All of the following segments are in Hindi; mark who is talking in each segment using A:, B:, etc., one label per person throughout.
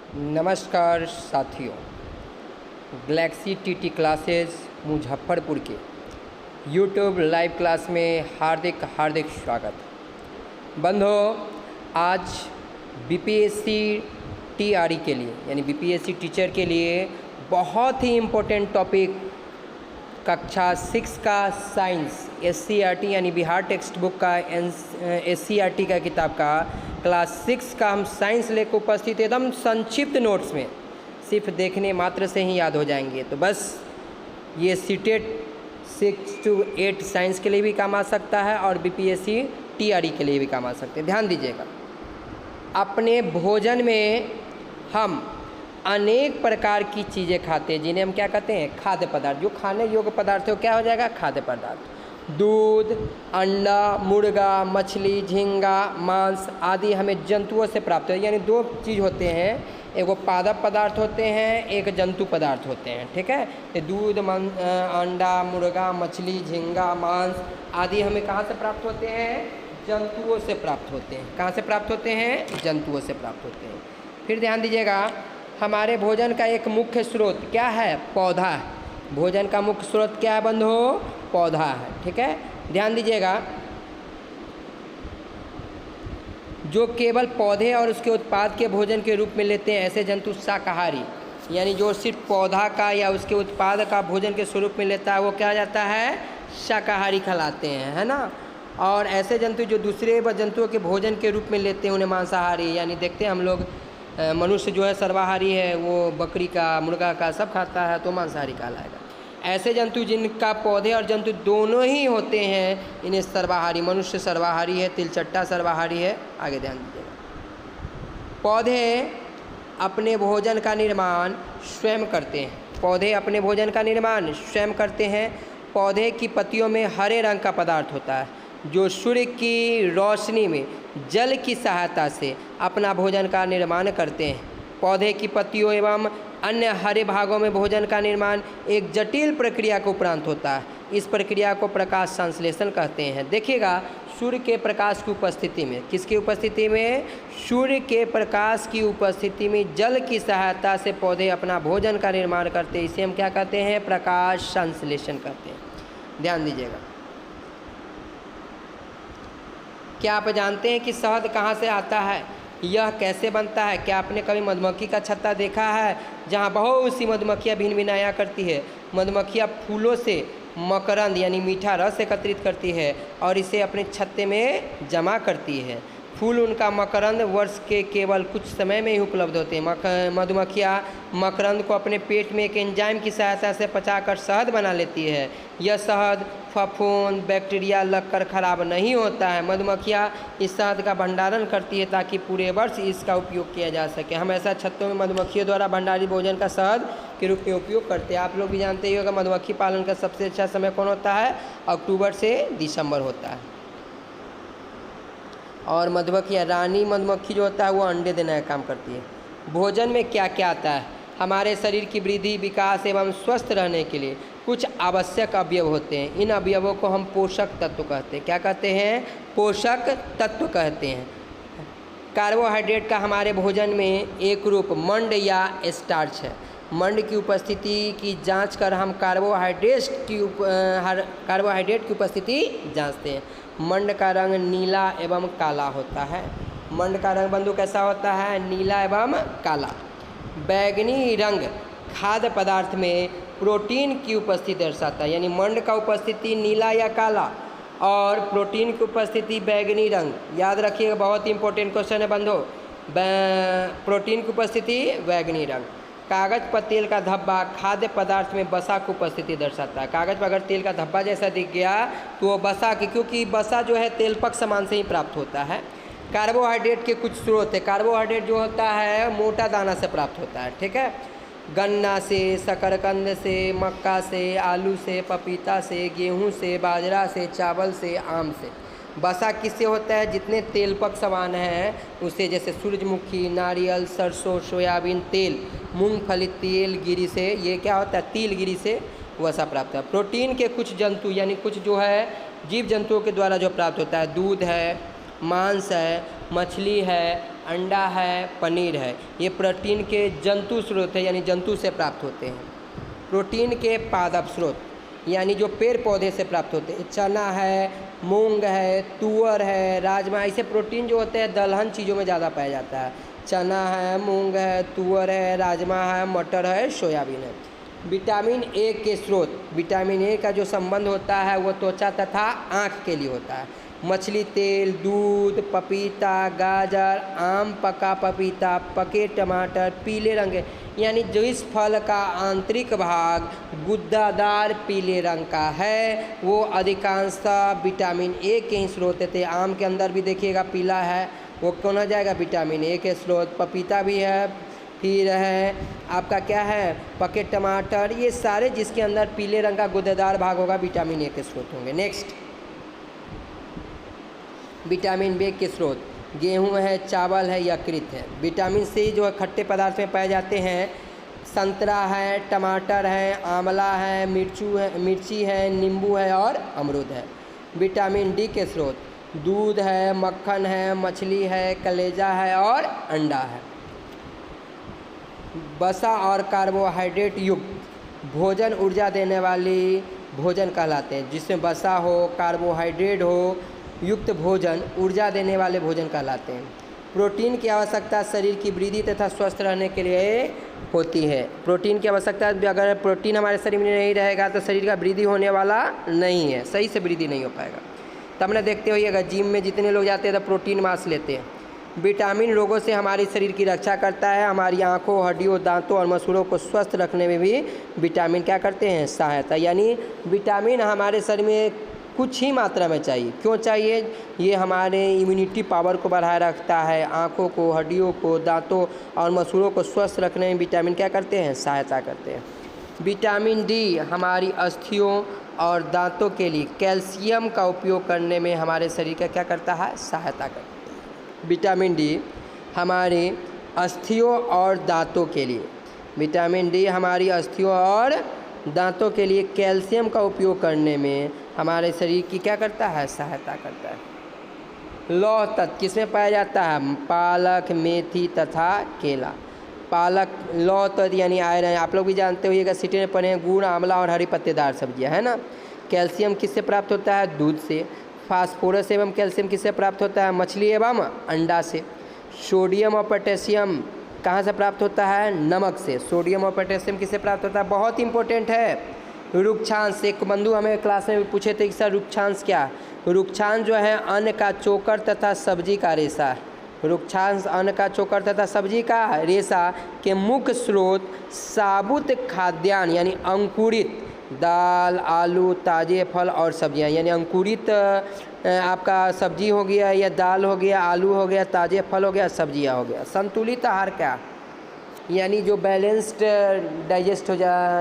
A: नमस्कार साथियों, गैलेक्सी टीटी क्लासेस मुजफ्फरपुर के यूट्यूब लाइव क्लास में हार्दिक स्वागत। बंधुओं, आज बीपीएससी टीआरई के लिए यानी बीपीएससी टीचर के लिए बहुत ही इम्पोर्टेंट टॉपिक कक्षा 6 का साइंस एससीईआरटी यानी बिहार टेक्स्ट बुक का एससीईआरटी का किताब का क्लास 6 का हम साइंस लेकर उपस्थित एकदम संक्षिप्त नोट्स में सिर्फ देखने मात्र से ही याद हो जाएंगे। तो बस ये सीटेट 6 to 8 साइंस के लिए भी काम आ सकता है और बीपीएससी टीआरई के लिए भी काम आ सकते हैं। ध्यान दीजिएगा, अपने भोजन में हम अनेक प्रकार की चीज़ें खाते हैं जिन्हें हम क्या कहते हैं, खाद्य पदार्थ। जो खाने योग्य पदार्थ है वो क्या हो जाएगा, खाद्य पदार्थ। दूध, अंडा, मुर्गा, मछली, झींगा, मांस आदि हमें जंतुओं से प्राप्त है। यानी दो चीज़ होते हैं, एक वो पादप पदार्थ होते हैं, एक जंतु पदार्थ होते हैं। ठीक है, तो दूध, अंडा, मुर्गा, मछली, झींगा, मांस आदि हमें कहाँ से प्राप्त होते हैं, जंतुओं से प्राप्त होते हैं। कहाँ से प्राप्त होते हैं, जंतुओं से प्राप्त होते हैं। फिर ध्यान दीजिएगा, हमारे भोजन का एक मुख्य स्रोत क्या है, पौधा है। भोजन का मुख्य स्रोत क्या है बंधुओं, पौधा है। ठीक है, ध्यान दीजिएगा, जो केवल पौधे और उसके उत्पाद के भोजन के रूप में लेते हैं ऐसे जंतु शाकाहारी, यानी जो सिर्फ पौधा का या उसके उत्पाद का भोजन के स्वरूप में लेता है वो क्या जाता है, शाकाहारी कहलाते हैं, है ना। और ऐसे जंतु जो दूसरे जंतुओं के भोजन के रूप में लेते हैं उन्हें मांसाहारी, यानी देखते हैं हम लोग मनुष्य जो है सर्वाहारी है, वो बकरी का, मुर्गा का सब खाता है तो मांसाहारी कहलाएगा। ऐसे जंतु जिनका पौधे और जंतु दोनों ही होते हैं इन्हें सर्वाहारी, मनुष्य सर्वाहारी है, तिलचट्टा सर्वाहारी है। आगे ध्यान दीजिएगा, पौधे अपने भोजन का निर्माण स्वयं करते हैं। पौधे अपने भोजन का निर्माण स्वयं करते हैं। पौधे की पत्तियों में हरे रंग का पदार्थ होता है जो सूर्य की रोशनी में जल की सहायता से अपना भोजन का निर्माण करते हैं। पौधे की पत्तियों एवं अन्य हरे भागों में भोजन का निर्माण एक जटिल प्रक्रिया के उपरांत होता है। इस प्रक्रिया को प्रकाश संश्लेषण कहते हैं। देखिएगा, सूर्य के प्रकाश की उपस्थिति में, किसकी उपस्थिति में, सूर्य के प्रकाश की उपस्थिति में जल की सहायता से पौधे अपना भोजन का निर्माण करते हैं। इसे हम क्या कहते हैं, प्रकाश संश्लेषण कहते हैं। ध्यान दीजिएगा, क्या आप जानते हैं कि शहद कहाँ से आता है, यह कैसे बनता है? क्या आपने कभी मधुमक्खी का छत्ता देखा है जहाँ बहुत सी मधुमक्खियाँ भिन भिनाया करती है? मधुमक्खियाँ फूलों से मकरंद यानी मीठा रस एकत्रित करती है और इसे अपने छत्ते में जमा करती है। फूल उनका मकरंद वर्ष के केवल कुछ समय में ही उपलब्ध होते हैं। मधुमक्खियाँ मकरंद को अपने पेट में एक एंजाइम की सहायता से पचाकर शहद बना लेती है। यह शहद फफूंद, बैक्टीरिया लगकर खराब नहीं होता है। मधुमक्खियाँ इस शहद का भंडारण करती है ताकि पूरे वर्ष इसका उपयोग किया जा सके। हम ऐसा छत्तों में मधुमक्खियों द्वारा भंडारित भोजन का शहद के रूप में उपयोग करते हैं। आप लोग भी जानते ही होगा, मधुमक्खी पालन का सबसे अच्छा समय कौन होता है, अक्टूबर से दिसंबर होता है। और मधुमक्खियाँ, रानी मधुमक्खी जो होता है वो अंडे देने का काम करती है। भोजन में क्या क्या आता है, हमारे शरीर की वृद्धि, विकास एवं स्वस्थ रहने के लिए कुछ आवश्यक अवयव होते हैं। इन अवयवों को हम पोषक तत्व कहते हैं। क्या कहते हैं, पोषक तत्व कहते हैं। कार्बोहाइड्रेट का हमारे भोजन में एक रूप मंड या स्टार्च है। मंड की उपस्थिति की जांच कर हम कार्बोहाइड्रेट की उपस्थिति जांचते हैं। मंड का रंग नीला एवं काला होता है। मंड का रंग बंधु कैसा होता है, नीला एवं काला। बैंगनी रंग खाद्य पदार्थ में प्रोटीन की उपस्थिति दर्शाता है। यानी मंड का उपस्थिति नीला या काला और प्रोटीन की उपस्थिति बैंगनी रंग। याद रखिएगा, बहुत ही इंपॉर्टेंट क्वेश्चन है बंधु। प्रोटीन की उपस्थिति बैंगनी रंग। कागज पर तेल का धब्बा खाद्य पदार्थ में वसा की उपस्थिति दर्शाता है। कागज पर अगर तेल का धब्बा जैसा दिख गया तो वो वसा की, क्योंकि वसा जो है तेलपक सामान से ही प्राप्त होता है। कार्बोहाइड्रेट के कुछ स्रोत है। कार्बोहाइड्रेट जो होता है मोटा दाना से प्राप्त होता है। ठीक है, गन्ना से, शकरकंद से, मक्का से, आलू से, पपीता से, गेहूं से, बाजरा से, चावल से, आम से। वसा किससे होता है, जितने तेलपक सामान हैं उसे, जैसे सूरजमुखी, नारियल, सरसों, सोयाबीन तेल, मूंगफली तेल गिरी से, ये क्या होता है, तिल गिरी से वसा प्राप्त है। प्रोटीन के कुछ जंतु यानी कुछ जो है जीव जंतुओं के द्वारा जो प्राप्त होता है, दूध है, मांस है, मछली है, अंडा है, पनीर है, ये प्रोटीन के जंतु स्रोत है, यानी जंतु से प्राप्त होते हैं। प्रोटीन के पादप स्रोत यानी जो पेड़ पौधे से प्राप्त होते हैं, चना है, मूंग है, तुअर है, राजमा, ऐसे प्रोटीन जो होते हैं दलहन चीज़ों में ज़्यादा पाया जाता है। चना है, मूंग है, तुअर है, राजमा है, मटर है, सोयाबीन है। विटामिन ए के स्रोत, विटामिन ए का जो संबंध होता है वो त्वचा तथा आँख के लिए होता है। मछली तेल, दूध, पपीता, गाजर, आम, पका पपीता, पके टमाटर, पीले रंग, यानी जो इस फल का आंतरिक भाग गुद्दादार पीले रंग का है वो अधिकांशतः विटामिन ए के ही स्रोत थे। आम के अंदर भी देखिएगा पीला है, वो कौन आ जाएगा? विटामिन ए के स्रोत। पपीता भी है, फिर है आपका क्या है, पके टमाटर, ये सारे जिसके अंदर पीले रंग का गुद्देदार भाग होगा विटामिन ए के स्रोत होंगे। नेक्स्ट, विटामिन बी के स्रोत गेहूं है, चावल है, यकृत है। विटामिन सी जो है खट्टे पदार्थ में पाए जाते हैं, संतरा है, टमाटर है, आंवला है, मिर्ची है, नींबू है और अमरूद है। विटामिन डी के स्रोत दूध है, मक्खन है, मछली है, कलेजा है और अंडा है। वसा और कार्बोहाइड्रेट युक्त भोजन ऊर्जा देने वाली भोजन कहलाते हैं। जिसमें वसा हो, कार्बोहाइड्रेट हो युक्त भोजन ऊर्जा देने वाले भोजन कहलाते हैं। प्रोटीन की आवश्यकता शरीर की वृद्धि तथा स्वस्थ रहने के लिए होती है। प्रोटीन की आवश्यकता, अगर प्रोटीन हमारे शरीर में नहीं रहेगा तो शरीर का वृद्धि होने वाला नहीं है, सही से वृद्धि नहीं हो पाएगा। तब ना देखते होइएगा जिम में जितने लोग जाते हैं तो प्रोटीन मांस लेते हैं। विटामिन रोगों से हमारे शरीर की रक्षा करता है। हमारी आँखों, हड्डियों, दांतों और मसूड़ों को स्वस्थ रखने में भी विटामिन क्या करते हैं? सहायता। यानी विटामिन हमारे शरीर में कुछ ही मात्रा में चाहिए। क्यों चाहिए? ये हमारे इम्यूनिटी पावर को बढ़ाए रखता है। आँखों को, हड्डियों को, दांतों और मसूड़ों को स्वस्थ रखने में विटामिन क्या करते हैं? सहायता करते हैं। विटामिन डी हमारी अस्थियों और दांतों के लिए कैल्शियम का उपयोग करने में हमारे शरीर का क्या करता है? सहायता करता है। विटामिन डी हमारे अस्थियों और दांतों के लिए, विटामिन डी हमारी अस्थियों और दांतों के लिए कैल्शियम का उपयोग करने में हमारे शरीर की क्या करता है? सहायता करता है। लौह तत्व किसमें पाया जाता है? पालक, मेथी तथा केला। पालक लौह तत्व यानी आयरन, आप लोग भी जानते होइएगा, सिटी में पढ़े हैं, गुड़, आंवला और हरी पत्तेदार सब्जियां है ना। कैल्शियम किससे प्राप्त होता है? दूध से। फास्फोरस एवं कैल्शियम किससे प्राप्त होता है? मछली एवं अंडा से। सोडियम और पोटेशियम कहाँ से प्राप्त होता है? नमक से। सोडियम और पोटेशियम किससे प्राप्त होता है? बहुत इंपॉर्टेंट है। रुक्षांश, एक बंधु हमें क्लास में भी पूछे थे कि सर रुक्षांश क्या? रुक्षांश जो है अन्न का चोकर तथा सब्जी का रेशा। रुक्षांश अन्न का चोकर तथा सब्जी का रेशा के मुख्य स्रोत साबुत खाद्यान्न यानी अंकुरित दाल, आलू, ताजे फल और सब्जियां, यानी अंकुरित आपका सब्जी हो गया या दाल हो गया, आलू हो गया, ताजे फल हो गया, सब्जियां हो गया। संतुलित आहार क्या? यानी जो बैलेंस्ड डाइजेस्ट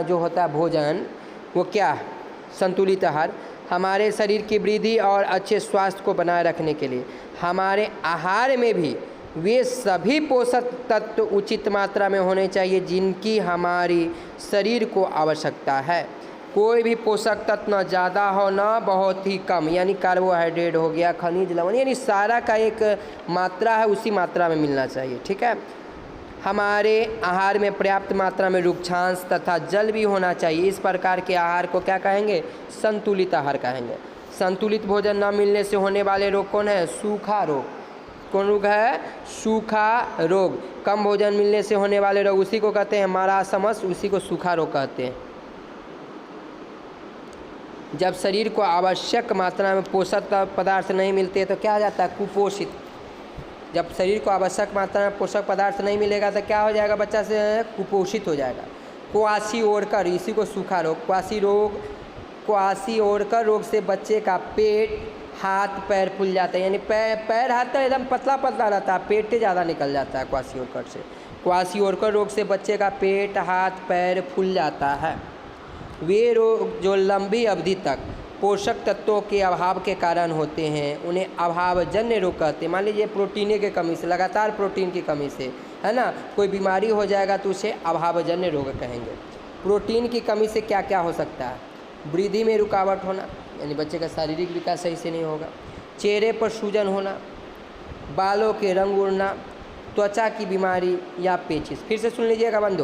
A: जो होता है भोजन, वो क्या? संतुलित आहार हमारे शरीर की वृद्धि और अच्छे स्वास्थ्य को बनाए रखने के लिए हमारे आहार में भी वे सभी पोषक तत्व उचित मात्रा में होने चाहिए जिनकी हमारी शरीर को आवश्यकता है। कोई भी पोषक तत्व न ज़्यादा हो न बहुत ही कम, यानी कार्बोहाइड्रेट हो गया, खनिज लवण, यानी सारा का एक मात्रा है, उसी मात्रा में मिलना चाहिए। ठीक है। हमारे आहार में पर्याप्त मात्रा में रुक्षांश तथा जल भी होना चाहिए। इस प्रकार के आहार को क्या कहेंगे? संतुलित आहार कहेंगे। संतुलित भोजन न मिलने से होने वाले रोग कौन है? सूखा रोग। कौन रोग है? सूखा रोग। कम भोजन मिलने से होने वाले रोग उसी को कहते हैं मारासमस, उसी को सूखा रोग कहते हैं। जब शरीर को आवश्यक मात्रा में पोषक पदार्थ नहीं मिलते तो क्या हो जाता है? कुपोषित। जब शरीर को आवश्यक मात्रा में पोषक पदार्थ नहीं मिलेगा तो क्या हो जाएगा? बच्चा से कुपोषित हो जाएगा। क्वाशियोरकर, इसी को सूखा रोग। क्वाशियोरकर रोग से बच्चे का पेट, हाथ, पैर फूल जाता है, यानी पैर हाथ तो एकदम पतला पतला रहता है, पेट ज़्यादा निकल जाता है क्वाशियोरकर से। क्वाशियोरकर रोग से बच्चे का पेट, हाथ, पैर फूल जाता है। वे रोग जो लंबी अवधि तक पोषक तत्वों के अभाव के कारण होते हैं उन्हें अभावजन्य रोग कहते हैं। मान लीजिए प्रोटीन की कमी से, लगातार प्रोटीन की कमी से, है ना, कोई बीमारी हो जाएगा तो उसे अभावजन्य रोग कहेंगे। प्रोटीन की कमी से क्या क्या हो सकता है? वृद्धि में रुकावट होना, यानी बच्चे का शारीरिक विकास सही से नहीं होगा। चेहरे पर सूजन होना, बालों के रंग उड़ना, त्वचा की बीमारी या पेचिश। फिर से सुन लीजिएगा बंधु,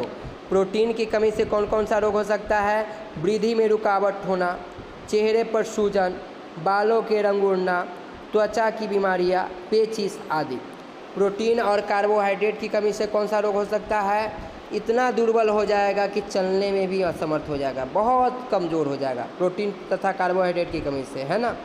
A: प्रोटीन की कमी से कौन कौन सा रोग हो सकता है? वृद्धि में रुकावट होना, चेहरे पर सूजन, बालों के रंग उड़ना, त्वचा की बीमारियाँ, पेचिश आदि। प्रोटीन और कार्बोहाइड्रेट की कमी से कौन सा रोग हो सकता है? इतना दुर्बल हो जाएगा कि चलने में भी असमर्थ हो जाएगा, बहुत कमज़ोर हो जाएगा प्रोटीन तथा कार्बोहाइड्रेट की कमी से, है ना।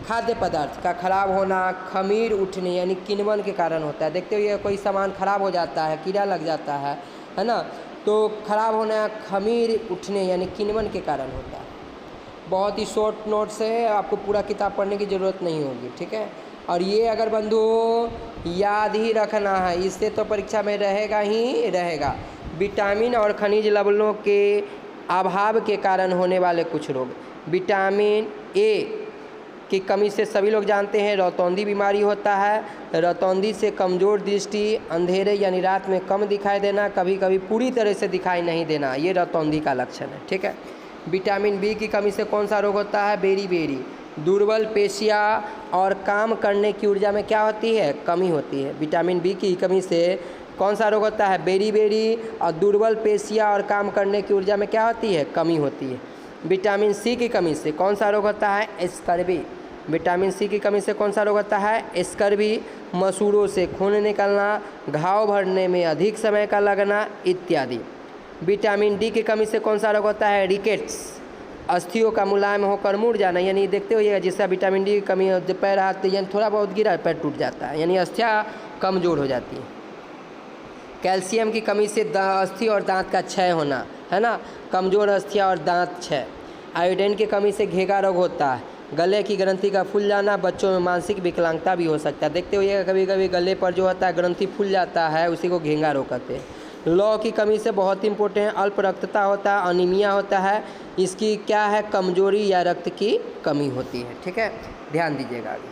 A: खाद्य पदार्थ का खराब होना, खमीर उठने यानी किण्वन के कारण होता है। देखते हुए कोई सामान खराब हो जाता है, कीड़ा लग जाता है ना, तो खराब होना खमीर उठने यानी किण्वन के कारण होता है। बहुत ही शॉर्ट नोट्स है, आपको पूरा किताब पढ़ने की ज़रूरत नहीं होगी, ठीक है। और ये अगर बंधु याद ही रखना है, इससे तो परीक्षा में रहेगा ही रहेगा। विटामिन और खनिज लवणों के अभाव के कारण होने वाले कुछ रोग। विटामिन ए की कमी से सभी लोग जानते हैं रतौंधी बीमारी होता है। रतौंधी से कमज़ोर दृष्टि, अंधेरे यानी रात में कम दिखाई देना, कभी कभी पूरी तरह से दिखाई नहीं देना, ये रतौंधी का लक्षण है, ठीक है। विटामिन बी की कमी से कौन सा रोग होता है? बेरी, दुर्बल पेशियाँ और काम करने की ऊर्जा में क्या होती है? कमी होती है। विटामिन बी की कमी से कौन सा रोग होता है? बेरी और दुर्बल पेशियाँ और काम करने की ऊर्जा में क्या होती है? कमी होती है। विटामिन सी की कमी से कौन सा रोग होता है? स्कर्वी। विटामिन सी की कमी से कौन सा रोग होता है? स्कर्वी, मसूड़ों से खून निकलना, घाव भरने में अधिक समय का लगना इत्यादि। विटामिन डी की कमी से कौन सा रोग होता है? रिकेट्स, अस्थियों का मुलायम होकर मुड़ जाना, यानी देखते होइएगा जिसका विटामिन डी की कमी हो, पैर हाथ यानी थोड़ा बहुत गिरा पैर टूट जाता है, यानी अस्थियाँ कमज़ोर हो जाती है। कैल्शियम की कमी से अस्थि और दांत का क्षय होना, है ना, कमज़ोर अस्थियाँ और दांत क्षय। आयोडीन की कमी से घेंघा रोग होता है, गले की ग्रंथि का फूल जाना, बच्चों में मानसिक विकलांगता भी हो सकता है। देखते हुए कभी कभी गले पर जो होता है ग्रंथि फूल जाता है, उसी को घेंघा रोग कहते हैं। लौ की कमी से बहुत इंपॉर्टेंट है, अल्प रक्तता होता है, अनीमिया होता है, इसकी क्या है? कमजोरी या रक्त की कमी होती है, ठीक है, ध्यान दीजिएगा आगे।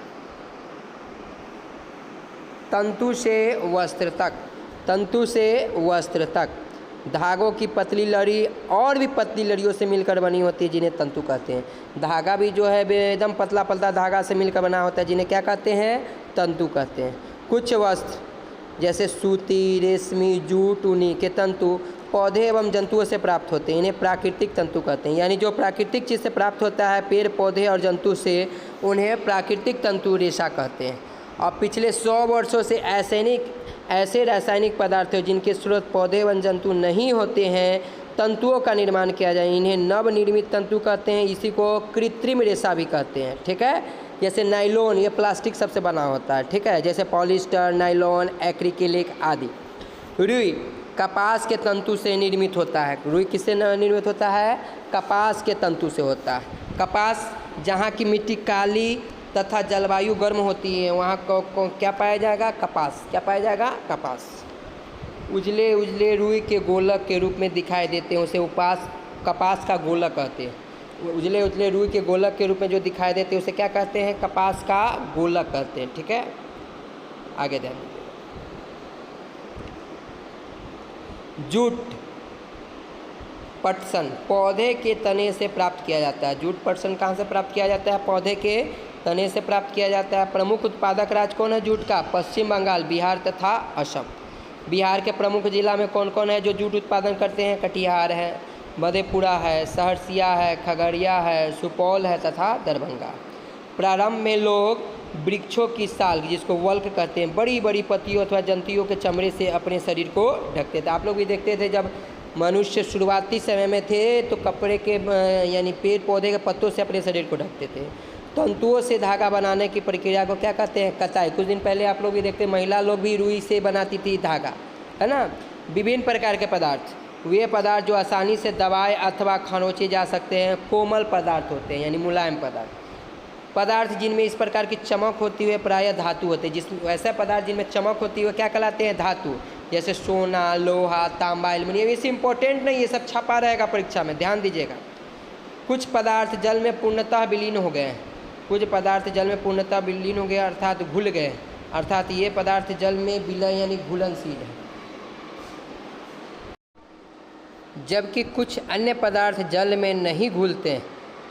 A: तंतु से वस्त्र तक, तंतु से वस्त्र तक धागों की पतली लड़ी और भी पतली लड़ियों से मिलकर बनी होती है, जिन्हें तंतु कहते हैं। धागा भी जो है एकदम पतला पतला धागा से मिलकर बना होता है, जिन्हें क्या कहते हैं? तंतु कहते हैं। कुछ वस्त्र जैसे सूती, रेशमी, जूट, ऊनी के तंतु पौधे एवं जंतुओं से प्राप्त होते हैं, इन्हें प्राकृतिक तंतु कहते हैं। यानी जो प्राकृतिक चीज़ से प्राप्त होता है, पेड़ पौधे और जंतु से, उन्हें प्राकृतिक तंतु रेशा कहते हैं। और पिछले 100 वर्षों से ऐसे रासायनिक पदार्थ हैं जिनके स्रोत पौधे एवं जंतु नहीं होते हैं, तंतुओं का निर्माण किया जाए, इन्हें नवनिर्मित तंतु कहते हैं। इसी को कृत्रिम रेशा भी कहते हैं, ठीक है। जैसे नाइलॉन, ये प्लास्टिक सबसे बना होता है, ठीक है, जैसे पॉलिस्टर, नाइलॉन, एक्रिलिक आदि। रुई कपास के तंतु से निर्मित होता है। रुई किससे निर्मित होता है? कपास के तंतु से होता है। कपास जहाँ की मिट्टी काली तथा जलवायु गर्म होती है, वहाँ को क्या पाया जाएगा? कपास। क्या पाया जाएगा? कपास। उजले उजले रुई के गोलक के रूप में दिखाई देते हैं, उसे कपास का गोलक कहते हैं। उजले उजले रुई के गोलक के रूप में जो दिखाई देते हैं, उसे क्या कहते हैं? कपास का गोलक कहते हैं, ठीक है। आगे ध्यान दीजिए। जूट पटसन पौधे के तने से प्राप्त किया जाता है। जूट पटसन कहाँ से प्राप्त किया जाता है? पौधे के तने से प्राप्त किया जाता है। प्रमुख उत्पादक राज्य कौन है जूट का? पश्चिम बंगाल, बिहार तथा असम। बिहार के प्रमुख जिला में कौन कौन है जो जूट उत्पादन करते हैं? कटिहार है, मधेपुरा है, सहरसिया है, खगड़िया है, सुपौल है तथा दरभंगा। प्रारंभ में लोग वृक्षों की साल, जिसको वल्क कहते हैं, बड़ी बड़ी पत्तियों अथवा जंतुओं के चमड़े से अपने शरीर को ढकते थे। आप लोग भी देखते थे जब मनुष्य शुरुआती समय में थे तो कपड़े के यानी पेड़ पौधे के पत्तों से अपने शरीर को ढकते थे। तंतुओं से धागा बनाने की प्रक्रिया को क्या कहते हैं? कताई। कुछ दिन पहले आप लोग भी देखते, महिला लोग भी रुई से बनाती थी धागा, है ना। विभिन्न प्रकार के पदार्थ, वे पदार्थ जो आसानी से दबाए अथवा खरोंचे जा सकते हैं, कोमल पदार्थ होते हैं, यानी मुलायम पदार्थ जिनमें इस प्रकार की चमक होती हुई प्रायः धातु होते हैं। ऐसे पदार्थ जिनमें चमक होती हुई क्या कहलाते हैं? धातु। जैसे सोना, लोहा, तांबा, एल्युमिनियम। ये वैसे इंपॉर्टेंट नहीं, ये सब छपा रहेगा परीक्षा में, ध्यान दीजिएगा। कुछ पदार्थ जल में पूर्णतः विलीन हो गए हैं। कुछ पदार्थ जल में पूर्णतः विलीन हो गए अर्थात घुल गए, अर्थात ये पदार्थ जल में विलय यानी घुलनशील है। जबकि कुछ अन्य पदार्थ जल में नहीं घुलते,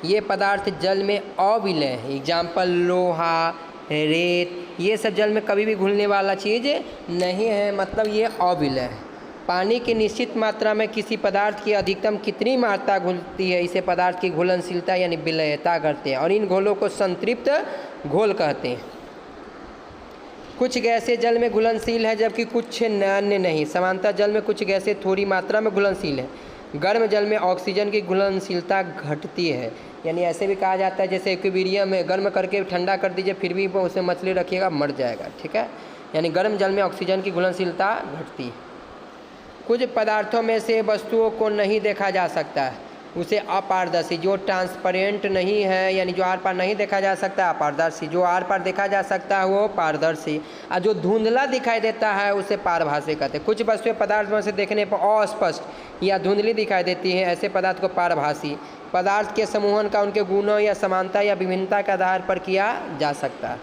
A: ये पदार्थ जल में अविलय है। एग्जाम्पल लोहा, रेत, ये सब जल में कभी भी घुलने वाला चीज़ नहीं है, मतलब ये अविलय है। पानी की निश्चित मात्रा में किसी पदार्थ की अधिकतम कितनी मात्रा घुलती है, इसे पदार्थ की घुलनशीलता यानी विलयता कहते हैं, और इन घोलों को संतृप्त घोल कहते हैं। कुछ गैसें जल में घुलनशील है जबकि कुछ अन्य नहीं। समानतः जल में कुछ गैसें थोड़ी मात्रा में घुलनशील है। गर्म जल में ऑक्सीजन की घुलनशीलता घटती है, यानी ऐसे भी कहा जाता है जैसे एक्वेरियम में गर्म करके ठंडा कर दीजिए फिर भी उसमें मछली रखिएगा मर जाएगा, ठीक है। यानी गर्म जल में ऑक्सीजन की घुलनशीलता घटती है। कुछ पदार्थों में से वस्तुओं को नहीं देखा जा सकता है, उसे अपारदर्शी, जो ट्रांसपेरेंट नहीं है यानी जो आर पार नहीं देखा जा सकता अपारदर्शी, जो आर पार देखा जा सकता है वो पारदर्शी, और जो धुंधला दिखाई देता है उसे पारभासी कहते हैं। कुछ वस्तुएं पदार्थ में से देखने पर अस्पष्ट या धुंधली दिखाई देती हैं, ऐसे पदार्थ को पारभासी। पदार्थ के समूहन का उनके गुणों या समानता या विभिन्नता के आधार पर किया जा सकता है।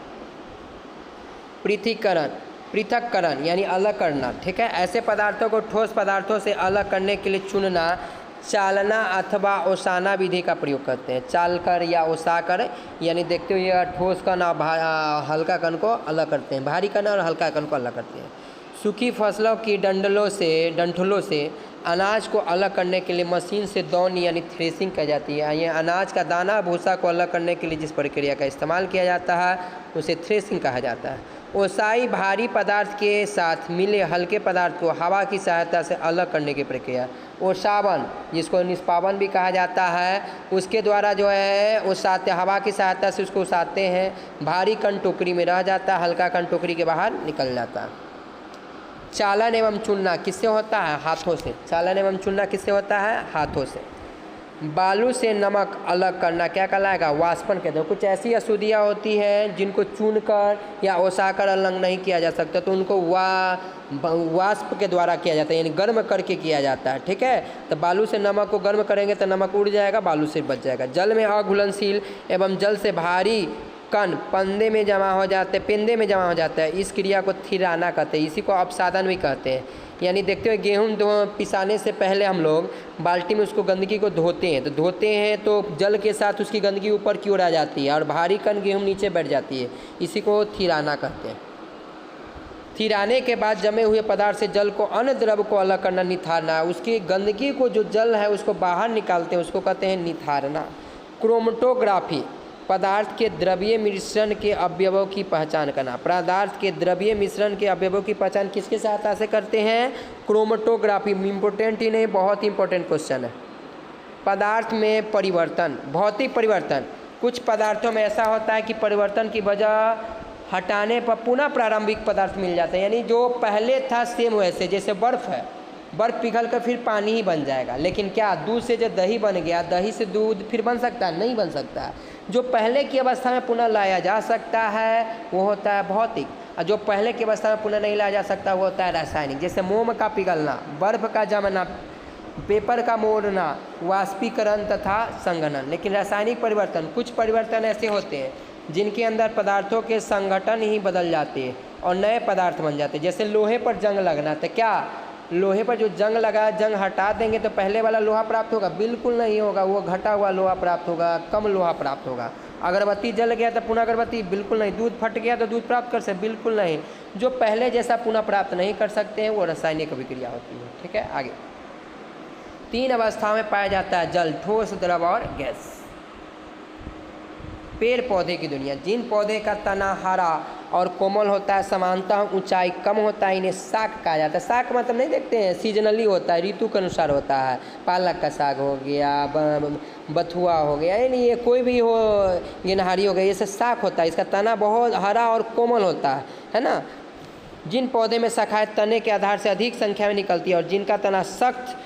A: पृथक्करण यानी अलग करना, ठीक है। ऐसे पदार्थों को ठोस पदार्थों से अलग करने के लिए चुनना, चालना अथवा ओसाना विधि का प्रयोग करते हैं। चाल कर या ओसा कर, यानी देखते हुए ठोस कण और हल्का कण को अलग करते हैं, भारी कण और हल्का कण को अलग करते हैं। सूखी फसलों की डंठलों से अनाज को अलग करने के लिए मशीन से दौनी यानी थ्रेसिंग की जाती है। ये अनाज का दाना भूसा को अलग करने के लिए जिस प्रक्रिया का इस्तेमाल किया जाता है उसे थ्रेसिंग कहा जाता है। ओसाई भारी पदार्थ के साथ मिले हल्के पदार्थ को हवा की सहायता से अलग करने की प्रक्रिया। ओसावन, जिसको निष्पावन भी कहा जाता है, उसके द्वारा जो है ओसाते, हवा की सहायता से उसको ओसाते हैं। भारी कण टोकरी में रह जाता है, हल्का कण टोकरी के बाहर निकल जाता है। चालन एवं चुनना किससे होता है? हाथों से। चालन एवं चुनना किससे होता है? हाथों से। बालू से नमक अलग करना क्या कहलाएगा? वाष्पन कहते हैं। कुछ ऐसी अशुद्धियाँ होती हैं जिनको चुनकर या ओसाकर अलग नहीं किया जा सकता, तो उनको वाष्प के द्वारा किया जाता है, यानी गर्म करके किया जाता है, ठीक है। तो बालू से नमक को गर्म करेंगे तो नमक उड़ जाएगा, बालू से बच जाएगा। जल में अघुलनशील एवं जल से भारी कण पेंदे में जमा हो जाता है, इस क्रिया को थिराना कहते हैं। इसी को अपसादन भी कहते हैं। यानी देखते हुए गेहूँ पिसाने से पहले हम लोग बाल्टी में उसको गंदगी को धोते हैं तो जल के साथ उसकी गंदगी ऊपर की ओर आ जाती है और भारी कण गेहूँ नीचे बैठ जाती है, इसी को थिराना कहते हैं। थिराने के बाद जमे हुए पदार्थ से जल को अन्य द्रव को अलग करना निथारना। उसकी गंदगी को जो जल है उसको बाहर निकालते हैं, उसको कहते हैं निथारना। क्रोमेटोग्राफी, पदार्थ के द्रव्य मिश्रण के अवयवों की पहचान करना। पदार्थ के द्रव्य मिश्रण के अवयवों की पहचान किसके सहायता से करते हैं? क्रोमेटोग्राफी। इम्पोर्टेंट ही नहीं, बहुत इंपॉर्टेंट क्वेश्चन है। पदार्थ में परिवर्तन, भौतिक परिवर्तन। कुछ पदार्थों में ऐसा होता है कि परिवर्तन की वजह हटाने पर पुनः प्रारंभिक पदार्थ मिल जाता है, यानी जो पहले था सेम वैसे। जैसे बर्फ़ है, बर्फ़ पिघल कर फिर पानी ही बन जाएगा, लेकिन क्या दूध से जब दही बन गया, दही से दूध फिर बन सकता है? नहीं बन सकता। जो पहले की अवस्था में पुनः लाया जा सकता है वो होता है भौतिक, और जो पहले की अवस्था में पुनः नहीं लाया जा सकता वो होता है रासायनिक। जैसे मोम का पिघलना, बर्फ़ का जमना, पेपर का मोड़ना, वाष्पीकरण तथा संघनन। लेकिन रासायनिक परिवर्तन, कुछ परिवर्तन ऐसे होते हैं जिनके अंदर पदार्थों के संगठन ही बदल जाते हैं और नए पदार्थ बन जाते हैं। जैसे लोहे पर जंग लगना, तो क्या लोहे पर जो जंग लगा, जंग हटा देंगे तो पहले वाला लोहा प्राप्त होगा? बिल्कुल नहीं होगा, वो घटा हुआ लोहा प्राप्त होगा, कम लोहा प्राप्त होगा। अगरबत्ती जल गया तो पुनः अगरबत्ती? बिल्कुल नहीं। दूध फट गया तो दूध प्राप्त कर सकते? बिल्कुल नहीं। जो पहले जैसा पुनः प्राप्त नहीं कर सकते हैं वो रासायनिक अभिक्रिया होती है, ठीक है। आगे 3 अवस्थाओं में पाया जाता है जल: ठोस, द्रव और गैस। पेड़ पौधे की दुनिया। जिन पौधे का तना हरा और कोमल होता है, सामान्यतः ऊंचाई कम होता है, इन्हें शाक कहा जाता है। शाक मतलब नहीं देखते हैं, सीजनली होता है, ऋतु के अनुसार होता है। पालक का साग हो गया, बथुआ हो गया, यानी ये कोई भी हो, गिनहारी हो गया, ये सब शाक होता है। इसका तना बहुत हरा और कोमल होता है ना। जिन पौधे में शाखाएं तने के आधार से अधिक संख्या में निकलती है और जिनका तना सख्त,